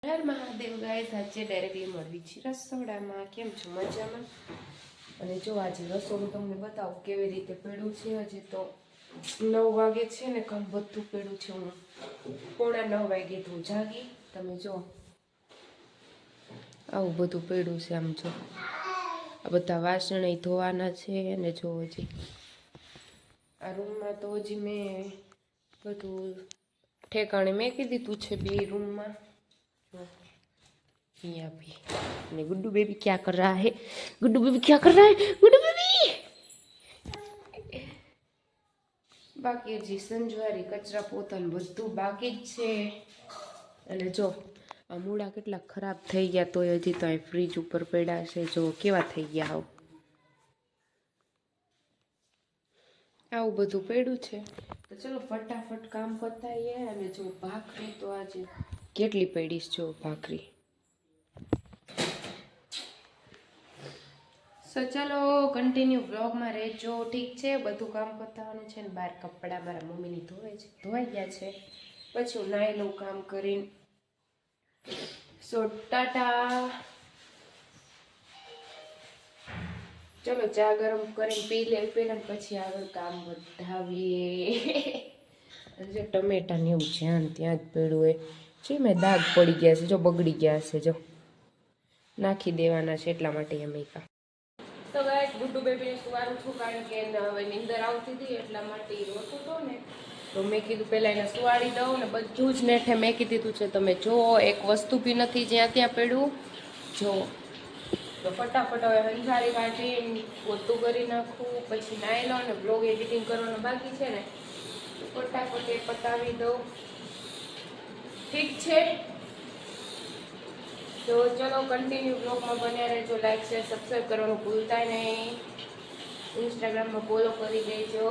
હર Mahadev guys, આજે directly મળવી છે રસોડામાં. કેમ છો? મજામાં? અને જો આજે રસોડું તમને બતાવું કેવી રીતે પડ્યું છે. હજી તો 9 વાગે છે ને, કામ બધું પડ્યું છે. હું 8:45 વાગે તો જાગી. તમે જો આવું બધું પડ્યું છે. આમ જો આ બધા વાસણ ધોવાના છે. અને જો હજી આ રૂમમાં તો હજી મેં બધું ठेकाने મેકી દીધું છે બે રૂમમાં. यहाँ भी ने गुड्डू बेबी क्या कर रहा है? गुड्डू बेबी क्या कर रहा है? गुड्डू बेबी बाकी हजी संजवारी कचरा पोता બધું બાકી જ છે. અને જો આ મૂળા કેટલા ખરાબ થઈ ગયા તો હજી તો અહીં ફ્રીજ ઉપર પડ્યા છે. જો કેવા થઈ ગયા. આવું બધું પડ્યું છે. તો ચલો ફટાફટ કામ પતાવીએ. અને જો ભાખરી તો આજે કેટલી પડીશ. જો ભાખરી. સો ચલો કન્ટિન્યુ બ્લોગમાં રહેજો. ઠીક છે, બધું કામ પતાવવાનું છે. ને બહાર કપડાં મારા મમ્મીની ધોવાઈ ગયા છે. પછી હું નાઈ લઉં કામ કરીને. સો ટાટા. ચલો ચા ગરમ કરીને પી લે પેલા, પછી આગળ કામ વધાવીએ. જો ટમેટા ને એવું જ્યાં ત્યાં જ પડ્યું હોય છે. મેં દાગ પડી ગયા છે. જો બગડી ગયા છે. જો નાખી દેવાના છે. એટલા માટે અમે તો ગાઈસ ગુડ્ડુ બેબીને સુવાનું છું, કારણ કે હવે નીંદર આવતી હતી એટલા માટે રોતું હતો ને. તો મેં કીધું પહેલાં એને સુવાડી દઉં. ને બધું જ નેઠે મેકી દીધું છે. તમે જો એક વસ્તુ બી નથી જ્યાં ત્યાં પડ્યું. જો તો ફટાફટ હવે હંસારી કાઢી પોતું કરી નાખું. પછી નાઈ લો ને બ્લોગ એડિટિંગ કરવાનું બાકી છે ને, ફટાફટ એ પતાવી દઉં. ઠીક છે, તો ચલો કન્ટિન્યુ બ્લોગમાં બન્યા રહેજો. લાઈક શેર સબસ્ક્રાઈબ કરવાનું ભૂલતા નહીં. ઇન્સ્ટાગ્રામમાં ફોલો કરી દેજો.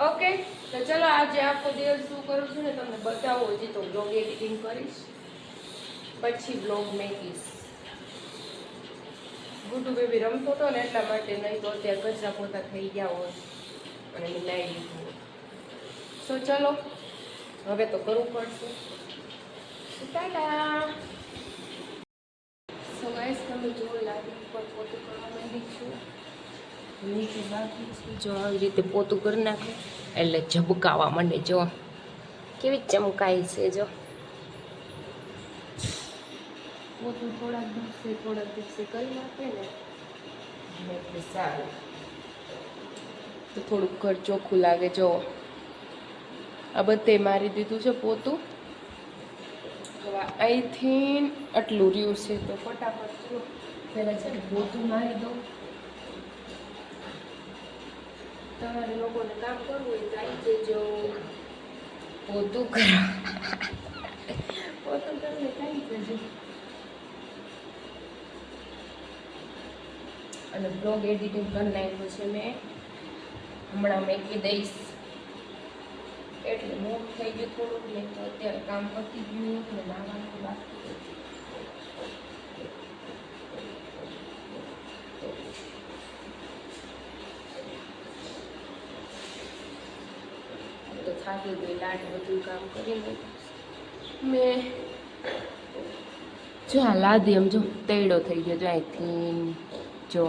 ઓકે, તો ચલો આજે આખો દિવસ શું કરું છું ને તમને બતાવું. હજી તો બ્લોગ એડિટિંગ કરીશ, પછી બ્લોગ મેકીશ. ગુડ્ડુ બેબી રમતો હતો ને એટલા માટે, નહીં તો અત્યારે કચરા પોતા થઈ ગયા હોય અને મેં નાઈ લીધું. સો ચલો હવે તો કરવું પડશે. ટાટા. સો ગાઈસ તમે જો લાદી ઉપર પોતું કરવા માંડી છું. નીચે બાકી છે. જો આવી રીતે પોતું કરી નાખે એટલે ઝબકાવા માંડે. જો કેવી ચમકાય છે. જો પોતું થોડાક દિવસે કરી નાખે ને એટલે સારું, તો થોડુંક ઘર ચોખ્ખું લાગે. જો આ બધે મારી દીધું છે પોતું. હવે અહીંથી આટલું રહ્યું છે. તો ફટાફટ ચલો પહેલાં છે ને પોતું મારી દઉં. તમારે લોકોને કામ કરવું હોય તો આવી જજો પોતું કરવા. પોતું કરીને આવી જજો. અને બ્લોગ એડિટિંગ કરી નાખ્યું છે મેં. હમણાં મેકી દઈશ એટલે મોટ થઈ ગયું થોડુંક. ને તો અત્યારે કામ પતી ગયું ને નાવાનું બાકી. તો થાકી ગઈ લાટ બધું કામ કરીને મેં. જો આ લાદી એમ જો તૈડો થઈ ગયો. જો અહીંથી જો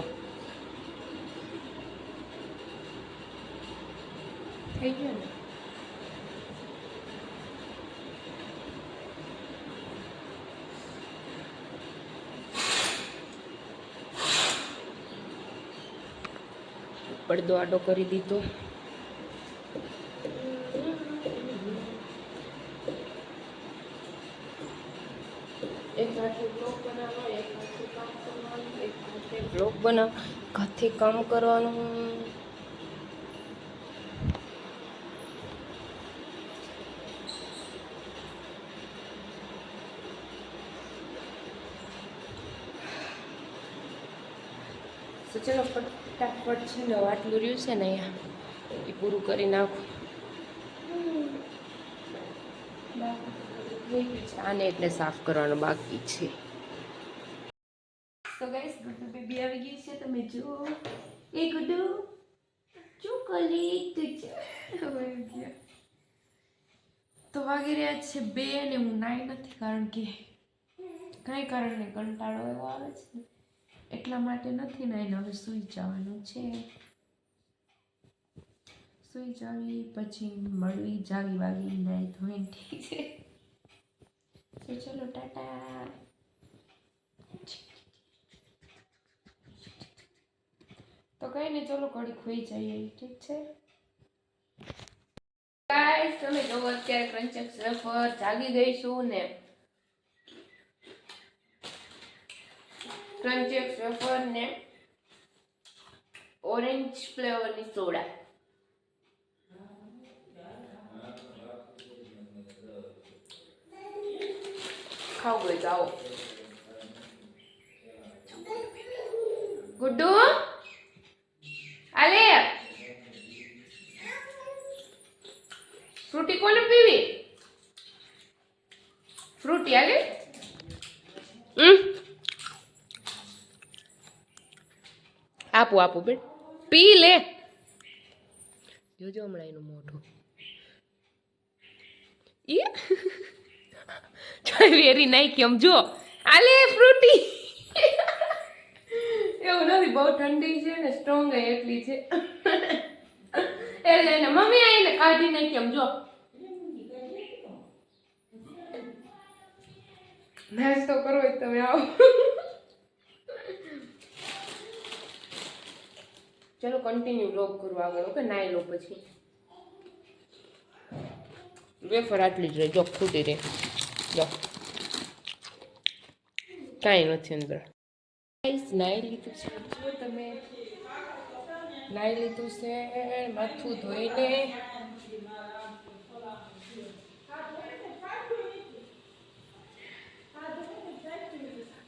થઈ ગયો ને. પડદો આડો કરી દીધો. એક હાથે બ્લોગ બનાવો, એક હાથે કામ કરવાનું, એક હાથે બ્લોગ બનાવો, હાથે કામ કરવાનું. તો ચલો ફટાફટ છે ને આટલું રહ્યું છે ને અહીંયા એ પૂરું કરી નાખું. આને એટલે સાફ કરવાનું બાકી છે. તો ગાઈસ ગુડ્ડુ બેબી આવી ગઈ છે. તમે જુઓ. એ ગુડ્ડુ શું કરી તું? આવી ગયા. તો વાગી રહ્યા છે 2 ને હું નાઈ નથી કારણ કે કઈ કારણે કંટાળો એવો આવે છે ને એટલા માટે નથી નાઈને હવે સૂઈ જવાનું છે. સૂઈ જાવી પછી મળવી જાવી વાગી નાઈ ધોઈને ઠીક છે. તો ચલો ટાટા. તો કઈ નહીં ચલો કડી ખોઈ જઈએ ઠીક છે. ગાઈસ તમે જો અત્યારે ક્રંચક વેફર જાગી ગઈ છું ને ક્રંચક વેફર ને ઓરેન્જ ફ્લેવરની સોડા ખાવ ગઈ જાઓ. ગુડ્ડુ આલે ફ્રૂટી કોને પીવી? ફ્રૂટી આલે આપું આપું બેન પી લે. જોજો હમણાં એનું મોઢું વેરી નાઈ કેમ જો આલે ફ્રૂટી. એવું નથી બહુ ઠંડી છે ને સ્ટ્રોંગ એટલી છે એટલે એને મમ્મી આઈને કાઢી નાખી કેમ જો નાસ્તો કરો હોય તમે આવો. ચલો કન્ટિન્યુ વ્લોગ કરવા આગળ ઓકે નાઈ લો પછી વેફર આટલી જ રહે જો ફૂટી રહે જો કાંઈ નથી અંદર. નાઈ લીધું છે જો તમે નાઈ લીધું છે માથું ધોઈને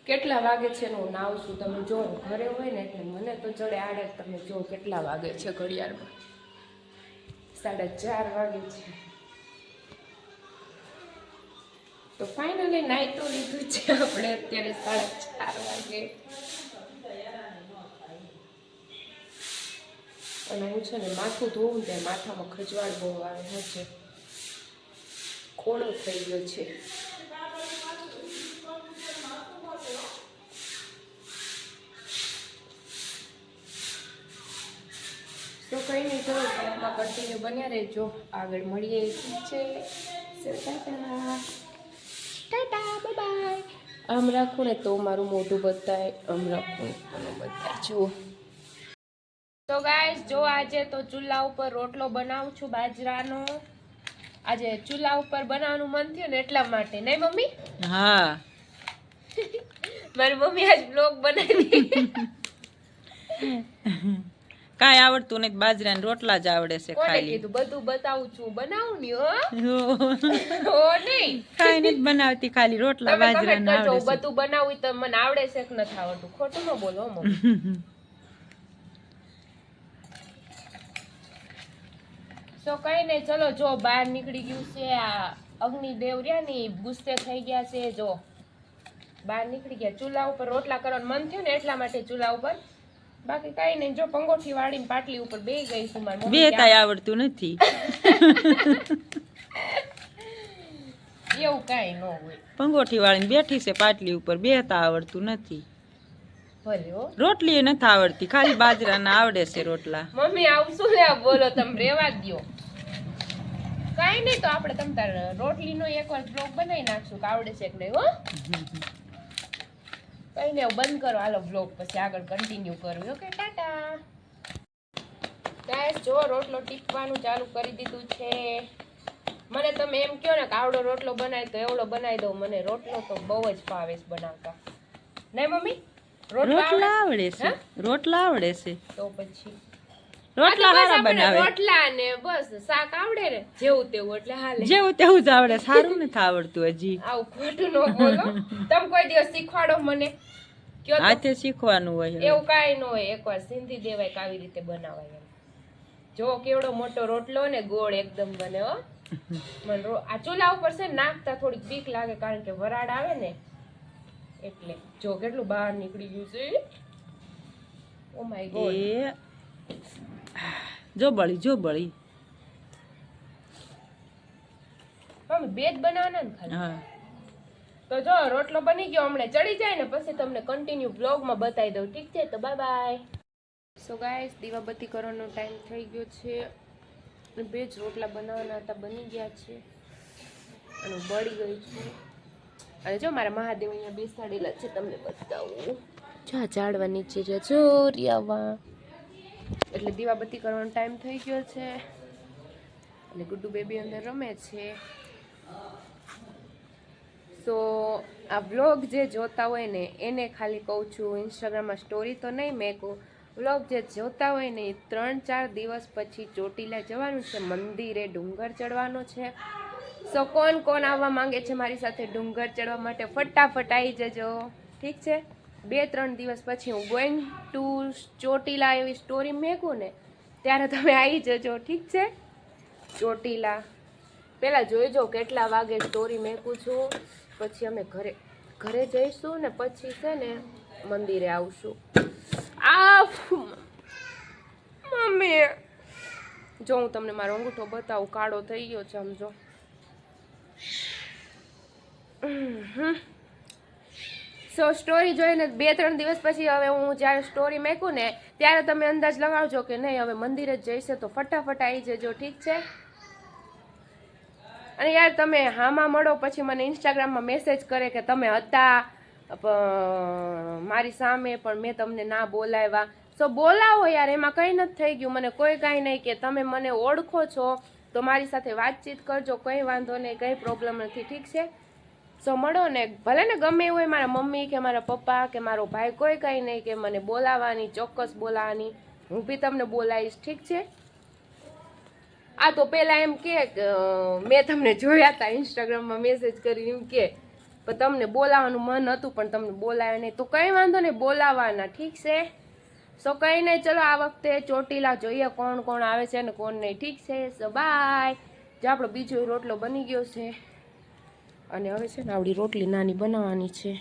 કેટલા વાગે છે હું નાવ છું તમે જો ઘરે હોય ને એટલે મને તો ચડે આડે તમે જો કેટલા વાગે છે ઘડિયાળમાં 4:30 વાગે છે. તો ફાઇનલી નાઈ તો લીધું છે આપણે અત્યારે 4:30 વાગે અને હું છે ને માથું ધોવું ને માથામાં ખજવાળ બહુ આવે છે ખોડો થઈ ગયો છે. તો કંઈ નહીં ચલો એમાં કન્ટિન્યુ બન્યા રહેજો આગળ મળીએ ઠીક છે. Tata Tata bye bye. આમ રાખું ને તો મારું મોઢું બતાય આમ રાખું ને બતાય જુઓ. તો ગાઈસ જો આજે તો ચૂલા ઉપર રોટલો બનાવું છું બાજરાનો. આજે ચૂલા ઉપર બનાવવાનું મન થયું ને એટલા માટે નહીં મમ્મી? હા મારી મમ્મી આજ બ્લોગ બનાવી. કાંઈ આવડતું નથી બાજરાના રોટલા જ આવડે છે કોને ખાલી. કીધું બધું બતાવું છું બનાવું ની હો ઓ નહીં કાંઈ નથી બનાવતી ખાલી રોટલા તમે કમેન્ટ બાજરાના કરજો આવડે છે. બધું બનાવું તો મને આવડે છે કે નથી આવડતું ખોટું ન બોલો મમ્મી. તો કઈ નહીં ચલો જો બહાર નીકળી ગયું છે આ અગ્નિદેવ રહ્યા ની ગુસ્સે થઈ ગયા છે જો બહાર નીકળી ગયા. ચૂલા ઉપર રોટલા કરવાનું મન થયું ને એટલા માટે ચૂલા ઉપર બાકી કઈ નહીં જો પંગોઠી વાળીને પાટલી ઉપર બેહી ગઈ છું મારી મમ્મી. બે કાંઈ આવડતું નથી એવું કાંઈ ન હોય પંગોઠી વાળીને બેઠી છે પાટલી ઉપર બેતા આવડતું નથી. ભલે હો રોટલી નથી આવડતી ખાલી બાજરાના આવડે છે રોટલા. મમ્મી આવું શું લે બોલો તમે રેવા દો કઈ નહીં તો આપણે તમ તાર રોટલીનો એકવાર બ્લોગ બનાવી નાખશું કે આવડે છે કે નહીં હો. કઈ નહીં બંધ કરો હાલો બ્લોગ પછી આગળ કન્ટિન્યુ કરવું ઓકે ટાટા. ગાઈસ જો રોટલો ટીપવાનું ચાલુ કરી દીધું છે. મને તમે એમ કહો ને કે આવડો રોટલો બનાવી તો એવડો બનાવી દઉં. મને રોટલો તો બહુ જ ભાવે છે બનાવતા નહીં મમ્મી? રોટલા આવડે છે રોટલા આવડે છે તો પછી રોટલા હારા બનાવે. રોટલા ને બસ શાક આવડે ને જેવું તેવું એટલે હાલે. જેવું તેવું જ આવડે સારું નથી આવડતું હજી. આવું ખોટું ન બોલો. તમે કોઈ દિવસ શીખવાડો મને કયો તો. હાથે શીખવાનું હોય. એવું કાંઈ ન હોય એકવાર સિંધી દેવાય કે આવી રીતે બનાવાય એમ. જો કેવડો મોટો રોટલો ને ગોળ એકદમ બને હો. મને આ ચૂલા ઉપર છે ને નાખતા થોડીક બીક લાગે કારણ કે વરાળ આવે ને એટલે. જો કેટલું બહાર નીકળી ગયું છે. Oh my God. જો બળી પણ મમ્મી બે જ બનાવવાના ને ખાલી? હા તો જો રોટલો બની ગયો, હમણાં ચડી જાય ને પછી તમને કન્ટિન્યુ બ્લોગમાં બતાવી દઉં, ઠીક છે? તો બાય બાય. સો ગાઈસ, દીવાબત્તી કરવાનો ટાઈમ થઈ ગયો છે. બે જ રોટલા બનાવવાના હતા, બની ગયા છે અને બળી ગઈ છે. અને જો મારા મહાદેવ અહીંયા બેસાડેલા છે, તમને બતાવું. જા ઝાડવા નીચે જો રિયાવા. એટલે દીવાબત્તી કરવાનો ટાઈમ થઈ ગયો છે અને ગુડ્ડુ બેબી અંદર રમે છે. સો આ વ્લોગ જે જોતા હોય ને એને ખાલી કહું છું, ઇન્સ્ટાગ્રામમાં સ્ટોરી તો નહીં મેકું, વ્લોગ જે જોતા હોય ને એ 3-4 દિવસ પછી ચોટીલા જવાનું છે, મંદિરે ડુંગર ચડવાનો છે. સો કોણ કોણ આવવા માંગે છે મારી સાથે ડુંગર ચડવા માટે ફટાફટ આવી જજો, ઠીક છે? 2-3 દિવસ પછી હું ગોઈંગ ટુ ચોટીલા એવી સ્ટોરી મેકું ને ત્યારે તમે આવી જજો, ઠીક છે? ચોટીલા પહેલાં જોઈજો કેટલા વાગે સ્ટોરી મેકું છું, પછી અમે ઘરે જઈશું ને પછી છે ને મંદિરે આવશું. આ મમ્મી જો હું તમને મારો અંગૂઠો બતાવું, કાળો થઈ ગયો છે, સમજો. સો સ્ટોરી જોઈને 2-3 દિવસ પછી હવે હું જ્યારે સ્ટોરી મેકું ને ત્યારે તમે અંદાજ લગાવજો કે નહીં હવે મંદિરે જ જઈશે, તો ફટાફટ આવી જજો, ઠીક છે? અને યાર તમે હામાં મળો પછી મને ઇન્સ્ટાગ્રામમાં મેસેજ કરે કે તમે હતા મારી સામે પણ મેં તમને ના બોલાવ્યા. સો બોલાવો યાર, એમાં કંઈ નથી થઈ ગયું, મને કોઈ કાંઈ નહીં કે તમે મને ઓળખો છો તો મારી સાથે વાતચીત કરજો, કંઈ વાંધો નહીં, કંઈ પ્રોબ્લેમ નથી, ઠીક છે? સો મળો ને, ભલે ને ગમે એવું હોય, મારા મમ્મી કે મારા પપ્પા કે મારો ભાઈ, કોઈ કંઈ નહીં કે મને બોલાવવાની, ચોક્કસ બોલાવવાની, હું બી તમને બોલાવીશ, ઠીક છે? આ તો પહેલાં એમ કે મેં તમને જોયા હતા ઇન્સ્ટાગ્રામમાં મેસેજ કરી એમ કે પણ તમને બોલાવવાનું મન હતું પણ તમને બોલાવ્યા નહીં, તો કંઈ વાંધો નહીં, બોલાવવાના, ઠીક છે? સો કંઈ નહીં, ચલો આ વખતે ચોટીલા જોઈએ કોણ કોણ આવે છે ને કોણ નહીં, ઠીક છે? So bye. જો આપણો બીજો રોટલો બની ગયો છે અને હવે છે ને આવડી રોટલી નાની બનાવવાની છે.